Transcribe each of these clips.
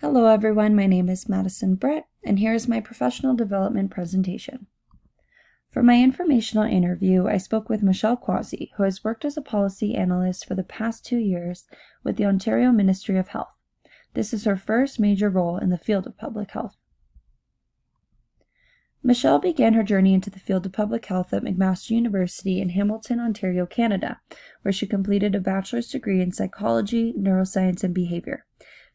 Hello everyone, my name is Madison Brett, and here is my professional development presentation. For my informational interview, I spoke with Michelle Quasi, who has worked as a policy analyst for the past 2 years with the Ontario Ministry of Health. This is her first major role in the field of public health. Michelle began her journey into the field of public health at McMaster University in Hamilton, Ontario, Canada, where she completed a bachelor's degree in psychology, neuroscience, and behavior.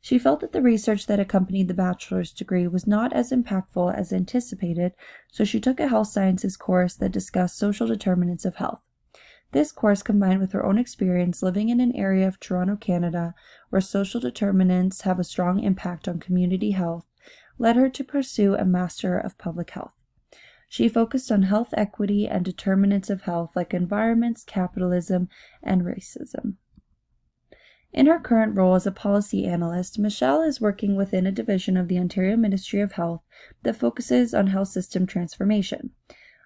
She felt that the research that accompanied the bachelor's degree was not as impactful as anticipated, so she took a health sciences course that discussed social determinants of health. This course, combined with her own experience living in an area of Toronto, Canada, where social determinants have a strong impact on community health, led her to pursue a Master of Public Health. She focused on health equity and determinants of health like environments, capitalism, and racism. In her current role as a policy analyst, Michelle is working within a division of the Ontario Ministry of Health that focuses on health system transformation.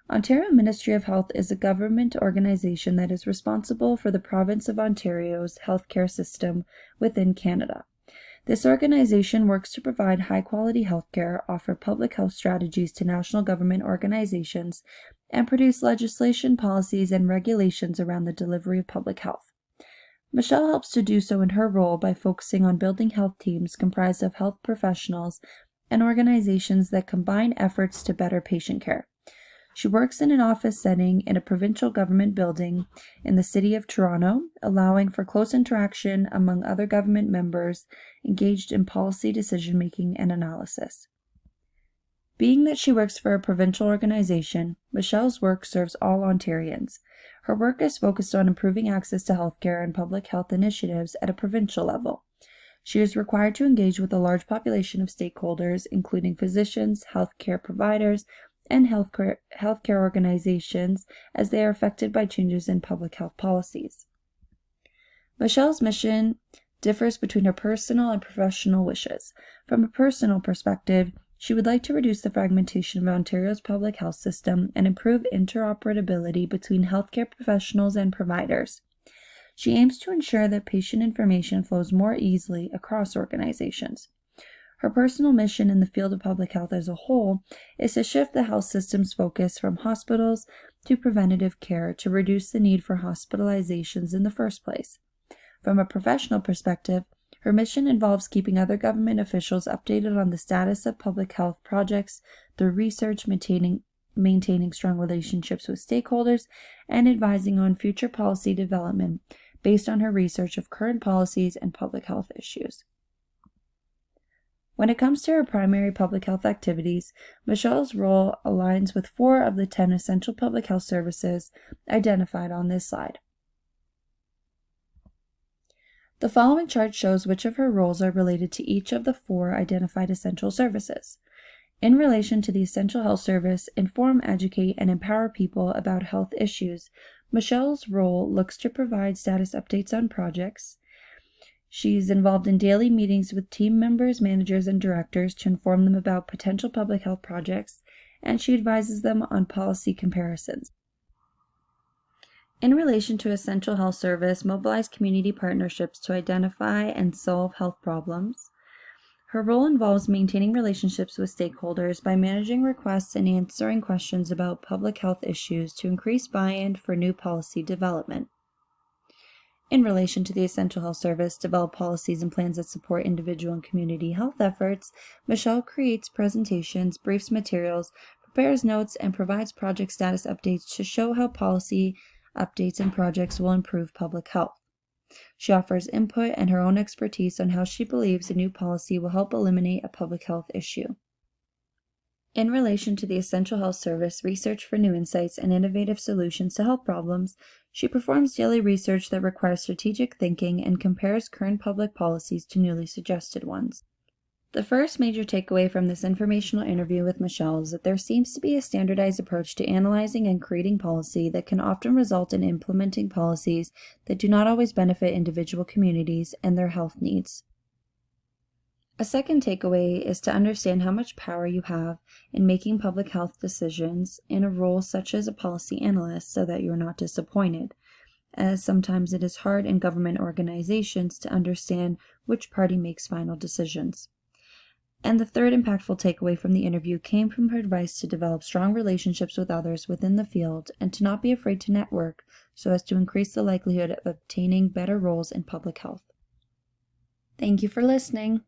Ontario Ministry of Health is a government organization that is responsible for the province of Ontario's healthcare system within Canada. This organization works to provide high-quality healthcare, offer public health strategies to national government organizations, and produce legislation, policies, and regulations around the delivery of public health. Michelle helps to do so in her role by focusing on building health teams comprised of health professionals and organizations that combine efforts to better patient care. She works in an office setting in a provincial government building in the city of Toronto, allowing for close interaction among other government members engaged in policy decision-making and analysis. Being that she works for a provincial organization, Michelle's work serves all Ontarians. Her work is focused on improving access to healthcare and public health initiatives at a provincial level. She is required to engage with a large population of stakeholders, including physicians, healthcare providers, and healthcare organizations, as they are affected by changes in public health policies. Michelle's mission differs between her personal and professional wishes. From a personal perspective, she would like to reduce the fragmentation of Ontario's public health system and improve interoperability between healthcare professionals and providers. She aims to ensure that patient information flows more easily across organizations. Her personal mission in the field of public health as a whole is to shift the health system's focus from hospitals to preventative care to reduce the need for hospitalizations in the first place. From a professional perspective, her mission involves keeping other government officials updated on the status of public health projects through research, maintaining strong relationships with stakeholders, and advising on future policy development based on her research of current policies and public health issues. When it comes to her primary public health activities, Michelle's role aligns with 4 of the 10 essential public health services identified on this slide. The following chart shows which of her roles are related to each of the 4 identified essential services. In relation to the essential health service, inform, educate, and empower people about health issues, Michelle's role looks to provide status updates on projects. She's involved in daily meetings with team members, managers, and directors to inform them about potential public health projects, and she advises them on policy comparisons. In relation to essential health service, mobilize community partnerships to identify and solve health problems. Her role involves maintaining relationships with stakeholders by managing requests and answering questions about public health issues to increase buy-in for new policy development. In relation to the essential health service, develop policies and plans that support individual and community health efforts. Michelle creates presentations, briefs materials, prepares notes, and provides project status updates to show how policy updates and projects will improve public health. She offers input and her own expertise on how she believes a new policy will help eliminate a public health issue. In relation to the essential health service, research for new insights and innovative solutions to health problems, she performs daily research that requires strategic thinking and compares current public policies to newly suggested ones. The first major takeaway from this informational interview with Michelle is that there seems to be a standardized approach to analyzing and creating policy that can often result in implementing policies that do not always benefit individual communities and their health needs. A second takeaway is to understand how much power you have in making public health decisions in a role such as a policy analyst so that you're not disappointed, as sometimes it is hard in government organizations to understand which party makes final decisions. And the third impactful takeaway from the interview came from her advice to develop strong relationships with others within the field and to not be afraid to network so as to increase the likelihood of obtaining better roles in public health. Thank you for listening.